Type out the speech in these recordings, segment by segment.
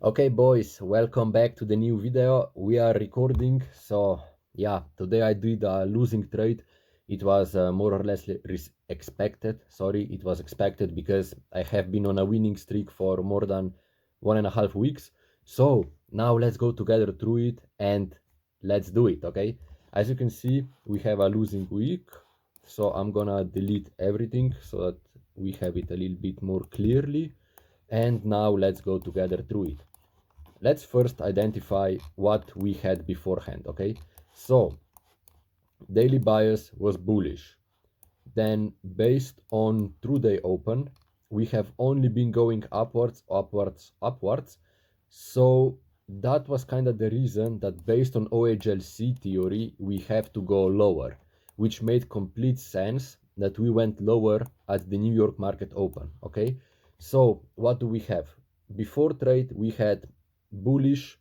Okay boys, welcome back to the new video. We are recording. So yeah, today I did a losing trade. It was more or less expected. Sorry, it was expected because I have been on a winning streak for more than 1.5 weeks. So now let's go together through it and let's do it. Okay, as you can see, we have a losing week. So I'm gonna delete everything so that we have it a little bit more clearly. And now let's go together through it. Let's first identify what we had beforehand, okay? So daily bias was bullish. Then based on true day open, we have only been going upwards. So that was kind of the reason that based on OHLC theory, we have to go lower, which made complete sense that we went lower at the New York market open, okay? So what do we have? Before trade, we had bullish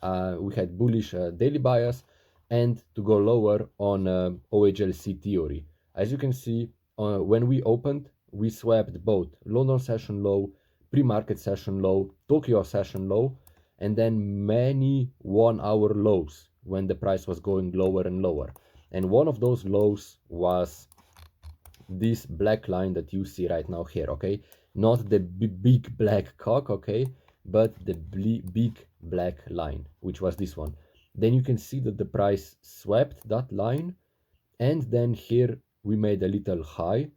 daily bias and to go lower on OHLC theory. As you can see, when we opened, we swapped both London session low, pre-market session low, Tokyo session low, and then many 1 hour lows when the price was going lower and lower. And one of those lows was this black line that you see right now here, okay? Not the big black cock, okay? But the big black line, which was this one. Then you can see that the price swept that line, and then here we made a little high,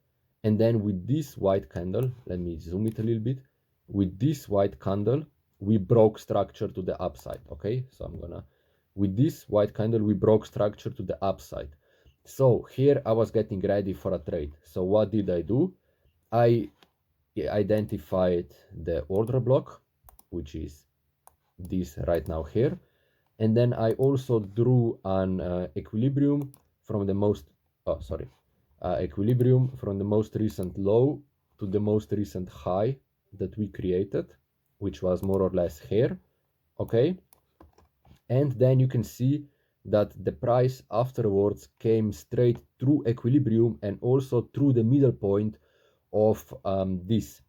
and then with this white candle, let me zoom it a little bit, with this white candle we broke structure to the upside, okay? So with this white candle we broke structure to the upside. So here I was getting ready for a trade. So what did I do? I identified the order block, which is this right now here, and then I also drew an equilibrium from the most recent low to the most recent high that we created, which was more or less here, okay? And then you can see that the price afterwards came straight through equilibrium and also through the middle point of this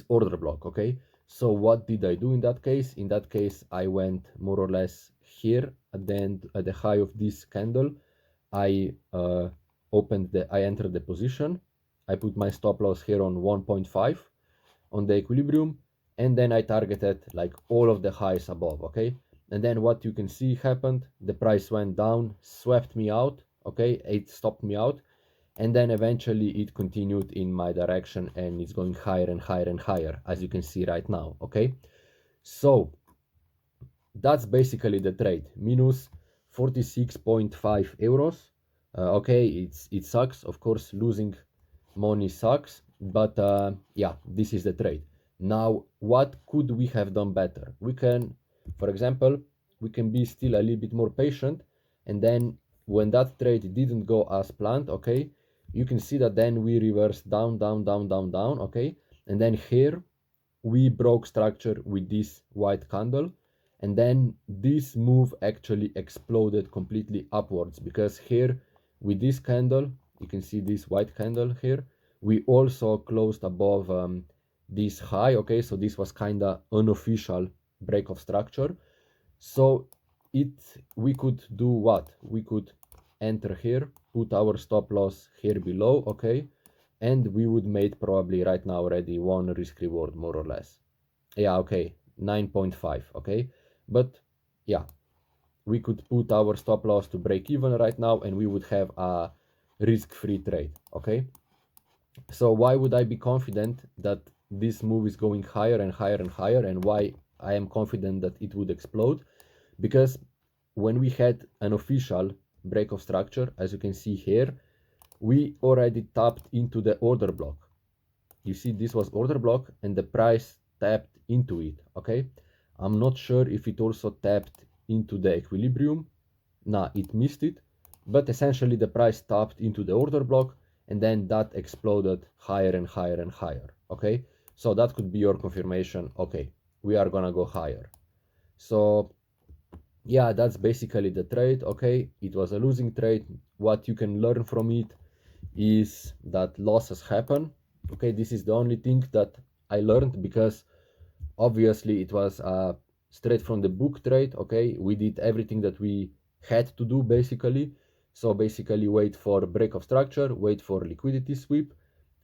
order block, okay? So what did I do in that case? In that case, I went more or less here at the end, at the high of this candle. I entered the position. I put my stop loss here on 1.5 on the equilibrium, and then I targeted like all of the highs above, okay? And then what you can see happened, the price went down, swept me out, okay? It stopped me out, and then eventually it continued in my direction and it's going higher and higher and higher, as you can see right now, okay? So that's basically the trade, minus 46.5 euros. Okay, it sucks, of course, losing money sucks, but yeah, this is the trade. Now, what could we have done better? We can, for example, we can be still a little bit more patient, and then when that trade didn't go as planned, okay, you can see that then we reversed down, okay, and then here we broke structure with this white candle, and then this move actually exploded completely upwards, because here with this candle, you can see this white candle here, we also closed above this high, okay? So this was kind of unofficial break of structure. So we could do what? We could enter here, put our stop loss here below, okay? And we would make probably right now already one risk reward, more or less. Yeah, okay, 9.5, okay? But yeah, we could put our stop loss to break even right now and we would have a risk-free trade, okay? So why would I be confident that this move is going higher and higher and higher, and why I am confident that it would explode? Because when we had an official break of structure, as you can see here, we already tapped into the order block. You see, this was order block and the price tapped into it, okay? I'm not sure if it also tapped into the equilibrium. Nah, it missed it, but essentially the price tapped into the order block and then that exploded higher and higher and higher, okay? So that could be your confirmation, okay, we are gonna go higher. So yeah, that's basically the trade, okay? It was a losing trade. What you can learn from it is that losses happen, okay? This is the only thing that I learned, because Obviously it was a straight from the book trade. Okay, we did everything that we had to do basically. So basically wait for break of structure, wait for liquidity sweep,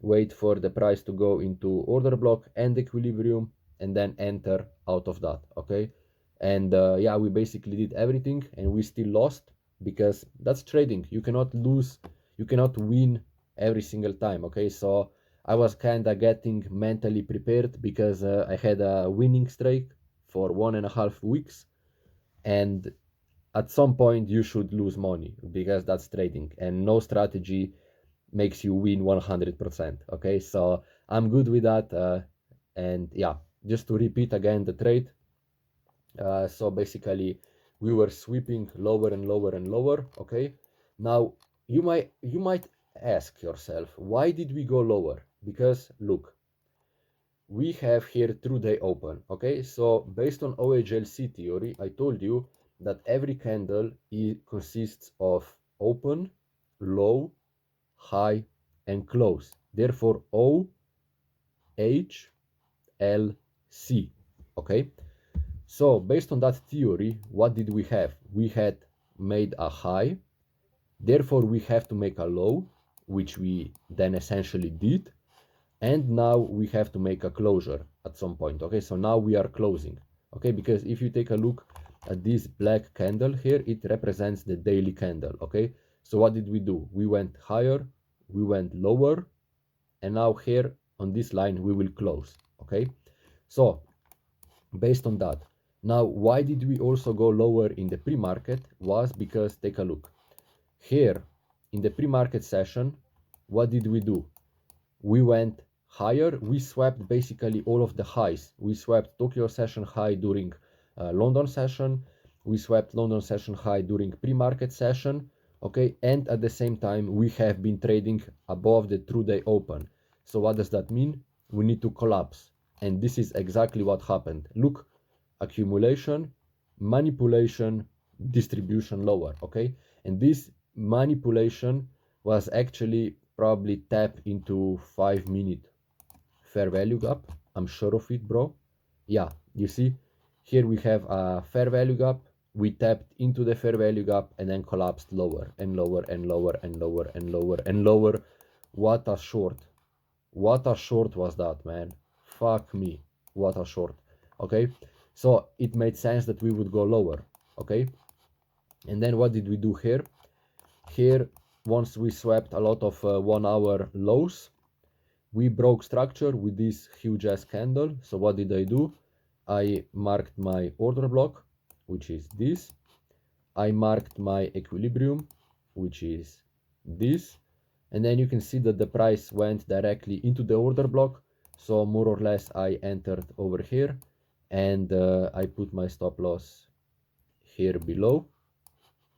wait for the price to go into order block and equilibrium, and then enter out of that. Okay, and yeah, we basically did everything and we still lost, because that's trading. You cannot lose, you cannot win every single time. Okay, so I was kind of getting mentally prepared, because I had a winning streak for 1.5 weeks, and at some point you should lose money, because that's trading and no strategy makes you win 100%. Okay, so I'm good with that. And yeah, just to repeat again the trade. So basically we were sweeping lower and lower and lower. Okay, now you might ask yourself, why did we go lower? Because look, we have here through day open. Okay, so based on OHLC theory, I told you that every candle consists of open, low, high, and close. Therefore OHLC. Okay, so based on that theory, what did we have? We had made a high, therefore we have to make a low, which we then essentially did, and now we have to make a closure at some point. Okay, so now we are closing. Okay, because if you take a look at this black candle here, it represents the daily candle. Okay, so what did we do? We went higher, we went lower, and now here on this line we will close. Okay, so based on that, now why did we also go lower in the pre-market? Was because, take a look here in the pre-market session, what did we do? We went higher, we swept basically all of the highs. We swept Tokyo session high during London session, we swept London session high during pre-market session. Okay, and at the same time we have been trading above the true day open. So what does that mean? We need to collapse, and this is exactly what happened. Look, accumulation, manipulation, distribution lower. Okay, and this manipulation was actually probably tap into 5-minute fair value gap. I'm sure of it, bro. Yeah, you see here we have a fair value gap. We tapped into the fair value gap and then collapsed lower and lower and lower and lower and lower and lower. What a short. What a short was that, man. Fuck me. What a short. Okay, so it made sense that we would go lower. Okay, and then what did we do here? Here, once we swept a lot of 1 hour lows, we broke structure with this huge ass candle. So what did I do? I marked my order block, which is this. I marked my equilibrium, which is this. And then you can see that the price went directly into the order block. So more or less I entered over here, and I put my stop loss here below.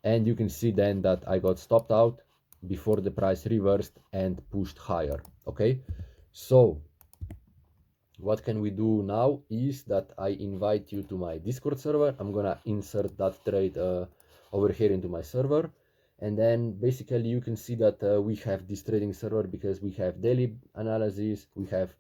And you can see then that I got stopped out before the price reversed and pushed higher. Okay, so what can we do now is that I invite you to my Discord server. I'm gonna insert that trade over here into my server, and then basically you can see that we have this trading server because we have daily analysis, we have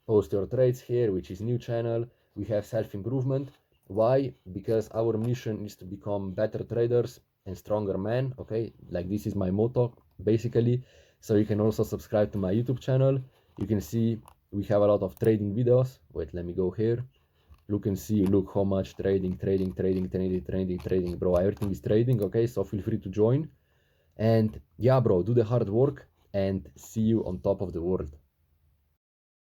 post your trades here, which is new channel, we have self-improvement. Why? Because our mission is to become better traders and stronger men. Okay, like this is my motto basically. So you can also subscribe to my YouTube channel. You can see we have a lot of trading videos. Wait, let me go here. Look and see, look how much trading, bro. Everything is trading. Okay, so feel free to join. And yeah, bro, do the hard work and see you on top of the world.